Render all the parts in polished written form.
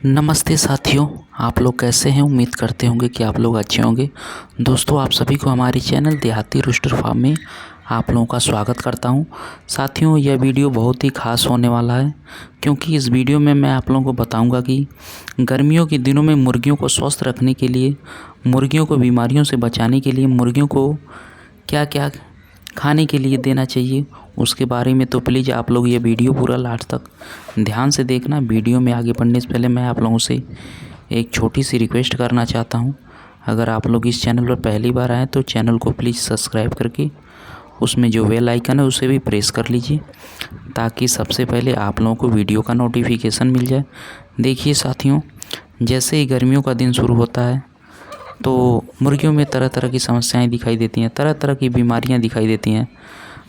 नमस्ते साथियों, आप लोग कैसे हैं। उम्मीद करते होंगे कि आप लोग अच्छे होंगे। दोस्तों, आप सभी को हमारे चैनल देहाती रूस्टर फार्म में आप लोगों का स्वागत करता हूं। साथियों, यह वीडियो बहुत ही ख़ास होने वाला है, क्योंकि इस वीडियो में मैं आप लोगों को बताऊंगा कि गर्मियों के दिनों में मुर्गियों को स्वस्थ रखने के लिए, मुर्गियों को बीमारियों से बचाने के लिए मुर्गियों को क्या क्या खाने के लिए देना चाहिए, उसके बारे में। तो प्लीज़ आप लोग ये वीडियो पूरा लास्ट तक ध्यान से देखना। वीडियो में आगे बढ़ने से पहले मैं आप लोगों से एक छोटी सी रिक्वेस्ट करना चाहता हूँ। अगर आप लोग इस चैनल पर पहली बार आएँ तो चैनल को प्लीज़ सब्सक्राइब करके उसमें जो बेल आइकन है उसे भी प्रेस कर लीजिए, ताकि सबसे पहले आप लोगों को वीडियो का नोटिफिकेशन मिल जाए। देखिए साथियों, जैसे ही गर्मियों का दिन शुरू होता है तो मुर्गियों में तरह तरह की समस्याएं दिखाई देती हैं, तरह तरह की बीमारियां दिखाई देती हैं।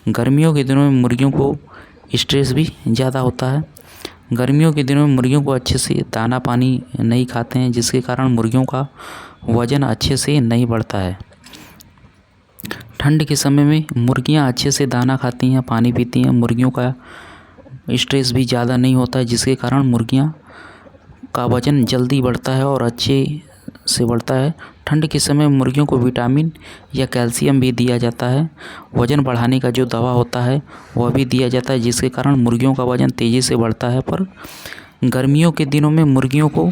गर्मियों के दिनों में मुर्गियों को स्ट्रेस भी ज़्यादा होता है। गर्मियों के दिनों में मुर्गियों को अच्छे से दाना पानी नहीं खाते हैं, जिसके कारण मुर्गियों का वज़न अच्छे से नहीं बढ़ता है। ठंड के समय में मुर्गियां अच्छे से दाना खाती हैं, पानी पीती हैं, मुर्गियों का स्ट्रेस भी ज़्यादा नहीं होता है, जिसके कारण मुर्गियां का वज़न जल्दी बढ़ता है और अच्छे से बढ़ता है। ठंड के समय मुर्गियों को विटामिन या कैल्शियम भी दिया जाता है। वज़न बढ़ाने का जो दवा होता है वह भी दिया जाता है, जिसके कारण मुर्गियों का वज़न तेज़ी से बढ़ता है। पर गर्मियों के दिनों में मुर्गियों को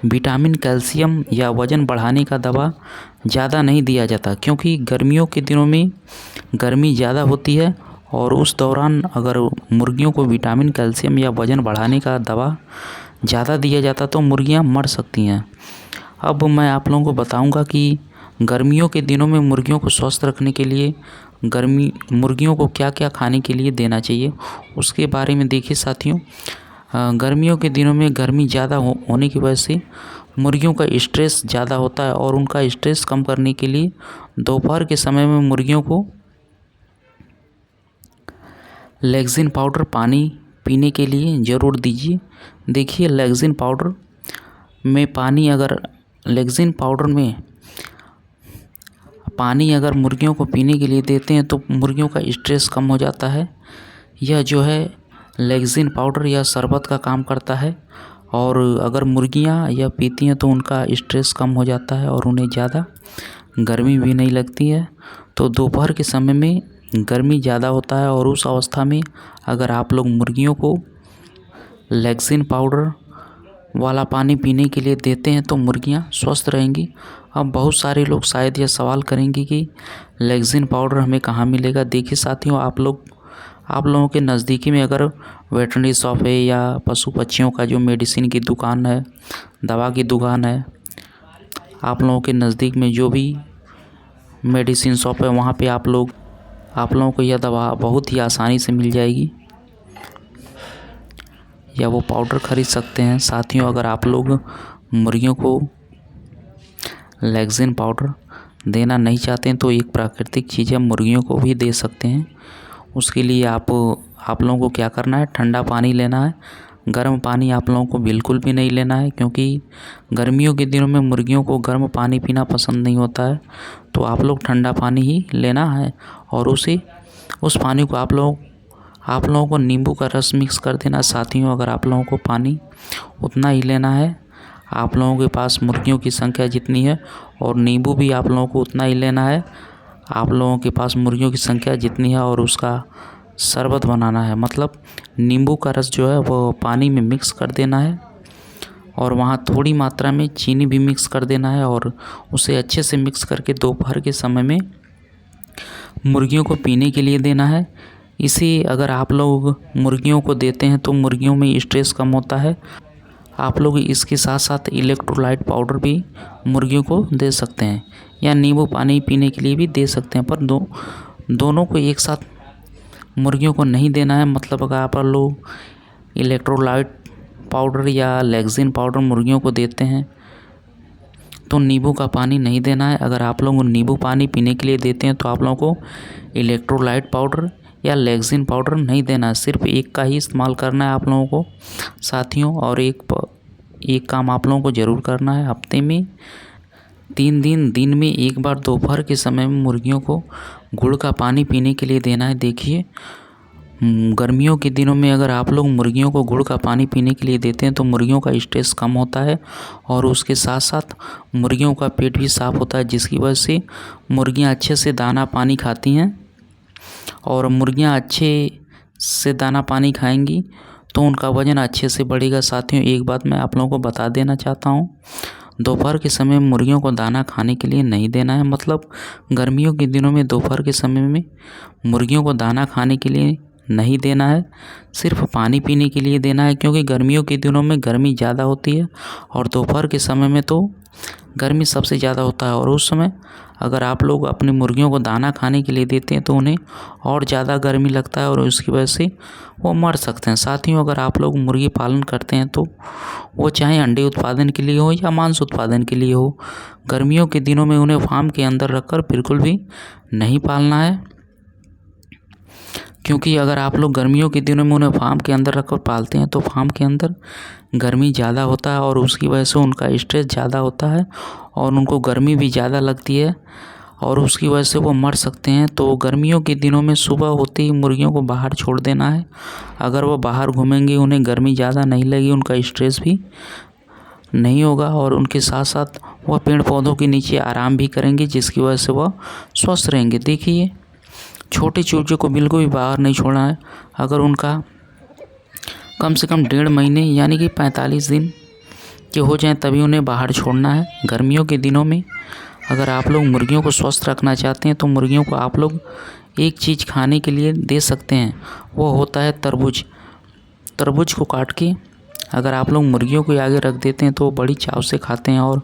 विटामिन, कैल्शियम या वज़न बढ़ाने का दवा ज़्यादा नहीं दिया जाता, क्योंकि गर्मियों के दिनों में गर्मी ज़्यादा होती है और उस दौरान अगर मुर्गियों को विटामिन, कैल्शियम या वज़न बढ़ाने का दवा ज़्यादा दिया जाता तो मुर्गियाँ मर सकती हैं। अब मैं आप लोगों को बताऊंगा कि गर्मियों के दिनों में मुर्गियों को स्वस्थ रखने के लिए मुर्गियों को क्या क्या खाने के लिए देना चाहिए, उसके बारे में। देखिए साथियों, गर्मियों के दिनों में गर्मी ज़्यादा होने की वजह से मुर्गियों का स्ट्रेस ज़्यादा होता है, और उनका स्ट्रेस कम करने के लिए दोपहर के समय में मुर्गियों को लेक्सिन पाउडर पानी पीने के लिए ज़रूर दीजिए। देखिए, लेक्सिन पाउडर में लेक्सिन पाउडर में पानी अगर मुर्गियों को पीने के लिए देते हैं तो मुर्गियों का स्ट्रेस कम हो जाता है। यह जो है लेक्सिन पाउडर या शरबत का काम करता है, और अगर मुर्गियां यह पीती हैं तो उनका स्ट्रेस कम हो जाता है और उन्हें ज़्यादा गर्मी भी नहीं लगती है। तो दोपहर के समय में गर्मी ज़्यादा होता है, और उस अवस्था में अगर आप लोग मुर्गियों को लेक्सिन पाउडर वाला पानी पीने के लिए देते हैं तो मुर्गियां स्वस्थ रहेंगी। अब बहुत सारे लोग शायद यह सवाल करेंगे कि लेक्सिन पाउडर हमें कहाँ मिलेगा। देखिए साथियों, आप लोगों के नज़दीकी में अगर वेटरनरी शॉप है या पशु पक्षियों का जो मेडिसिन की दुकान है, दवा की दुकान है, आप लोगों के नज़दीक में जो भी मेडिसिन शॉप है, वहाँ पे आप लोगों को यह दवा बहुत ही आसानी से मिल जाएगी, या वो पाउडर ख़रीद सकते हैं। साथियों, अगर आप लोग मुर्गियों को लेक्सिन पाउडर देना नहीं चाहते हैं तो एक प्राकृतिक चीज़ है, मुर्गियों को भी दे सकते हैं। उसके लिए आप लोगों को क्या करना है, ठंडा पानी लेना है। गर्म पानी आप लोगों को बिल्कुल भी नहीं लेना है, क्योंकि गर्मियों के दिनों में मुर्गियों को गर्म पानी पीना पसंद नहीं होता है। तो आप लोग ठंडा पानी ही लेना है, और उस पानी को आप लोगों को नींबू का रस मिक्स कर देना। साथियों, अगर आप लोगों को पानी उतना ही लेना है, आप लोगों के पास मुर्गियों की संख्या जितनी है, और नींबू भी आप लोगों को उतना ही लेना है, आप लोगों के पास मुर्गियों की संख्या जितनी है, और उसका शरबत बनाना है। मतलब नींबू का रस जो है वो पानी में मिक्स कर देना है, और वहाँ थोड़ी मात्रा में चीनी भी मिक्स कर देना है, और उसे अच्छे से मिक्स करके दोपहर के समय में मुर्गियों को पीने के लिए देना है। इसे अगर आप लोग मुर्गियों को देते हैं तो मुर्गियों में स्ट्रेस कम होता है। आप लोग इसके साथ साथ इलेक्ट्रोलाइट पाउडर भी मुर्गियों को दे सकते हैं, या नींबू पानी पीने के लिए भी दे सकते हैं। पर दोनों को एक साथ मुर्गियों को नहीं देना है। मतलब अगर आप लोग इलेक्ट्रोलाइट पाउडर या लेक्सिन पाउडर मुर्गियों को देते हैं तो नींबू का पानी नहीं देना है। अगर आप लोग नींबू पानी पीने के लिए देते हैं तो आप लोगों को इलेक्ट्रोलाइट पाउडर या लेक्सिन पाउडर नहीं देना है। सिर्फ एक का ही इस्तेमाल करना है आप लोगों को साथियों। और एक काम आप लोगों को ज़रूर करना है, हफ्ते में 3 दिन में एक बार दोपहर के समय में मुर्गियों को गुड़ का पानी पीने के लिए देना है। देखिए, गर्मियों के दिनों में अगर आप लोग मुर्गियों को गुड़ का पानी पीने के लिए देते हैं तो मुर्गियों का स्ट्रेस कम होता है और उसके साथ साथ मुर्गियों का पेट भी साफ़ होता है, जिसकी वजह से मुर्गियाँ अच्छे से दाना पानी खाती हैं। और मुर्गियाँ अच्छे से दाना पानी खाएंगी तो उनका वज़न अच्छे से बढ़ेगा। साथियों, एक बात मैं आप लोगों को बता देना चाहता हूँ, दोपहर के समय मुर्गियों को दाना खाने के लिए नहीं देना है। मतलब गर्मियों के दिनों में दोपहर के समय में मुर्गियों को दाना खाने के लिए नहीं देना है, सिर्फ पानी पीने के लिए देना है। क्योंकि गर्मियों के दिनों में गर्मी ज़्यादा होती है और दोपहर के समय में तो गर्मी सबसे ज़्यादा होता है, और उस समय अगर आप लोग अपनी मुर्गियों को दाना खाने के लिए देते हैं तो उन्हें और ज़्यादा गर्मी लगता है और उसकी वजह से वो मर सकते हैं। साथियों, अगर आप लोग मुर्गी पालन करते हैं तो वो चाहे अंडे उत्पादन के लिए हो या मांस उत्पादन के लिए हो, गर्मियों के दिनों में उन्हें फार्म के अंदर रखकर बिल्कुल भी नहीं पालना है। क्योंकि अगर आप लोग गर्मियों के दिनों में उन्हें फार्म के अंदर रखकर पालते हैं तो फार्म के अंदर गर्मी ज़्यादा होता है और उसकी वजह से उनका स्ट्रेस ज़्यादा होता है और उनको गर्मी भी ज़्यादा लगती है और उसकी वजह से वो मर सकते हैं। तो गर्मियों के दिनों में सुबह होते ही मुर्गियों को बाहर छोड़ देना है। अगर वो बाहर घूमेंगे, उन्हें गर्मी ज़्यादा नहीं लगेगी, उनका स्ट्रेस भी नहीं होगा और उनके साथ साथ वह पेड़ पौधों के नीचे आराम भी करेंगे, जिसकी वजह से वह स्वस्थ रहेंगे। देखिए, छोटे चूजे को बिल्कुल भी बाहर नहीं छोड़ना है। अगर उनका कम से कम 1.5 महीने यानी कि 45 दिन के हो जाएं तभी उन्हें बाहर छोड़ना है। गर्मियों के दिनों में अगर आप लोग मुर्गियों को स्वस्थ रखना चाहते हैं तो मुर्गियों को आप लोग एक चीज़ खाने के लिए दे सकते हैं, वो होता है तरबूज। तरबूज को काट के अगर आप लोग मुर्गियों को आगे रख देते हैं तो वो बड़ी चाव से खाते हैं और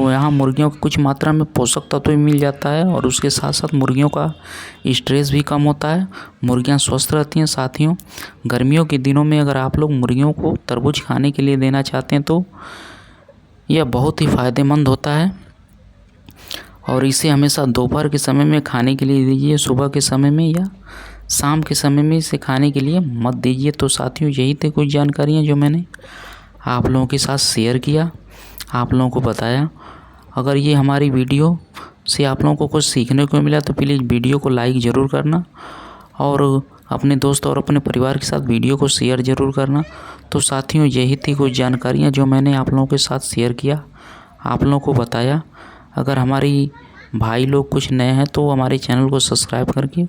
यहाँ मुर्गियों को कुछ मात्रा में पोषक तत्व भी मिल जाता है और उसके साथ साथ मुर्गियों का स्ट्रेस भी कम होता है, मुर्गियाँ स्वस्थ रहती हैं। साथियों, गर्मियों के दिनों में अगर आप लोग मुर्गियों को तरबूज खाने के लिए देना चाहते हैं तो यह बहुत ही फ़ायदेमंद होता है और इसे हमेशा दोपहर के समय में खाने के लिए दीजिए, सुबह के समय में या शाम के समय में इसे खाने के लिए मत दीजिए। तो साथियों, यही थे कुछ जानकारियाँ जो मैंने आप लोगों के साथ शेयर किया, आप लोगों को बताया। अगर ये हमारी वीडियो से आप लोगों को कुछ सीखने को मिला तो प्लीज़ वीडियो को लाइक ज़रूर करना और अपने दोस्त और अपने परिवार के साथ वीडियो को शेयर ज़रूर करना। तो साथियों, यही थी कुछ जानकारियाँ जो मैंने आप लोगों के साथ शेयर किया, आप लोगों को बताया। अगर हमारी भाई लोग कुछ नए हैं तो हमारे चैनल को सब्सक्राइब करके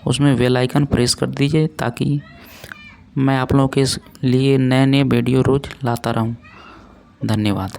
उसमें बेल आइकन प्रेस कर दीजिए ताकि मैं आप लोगों के लिए नए नए वीडियो रोज़ लाता रहूं। धन्यवाद।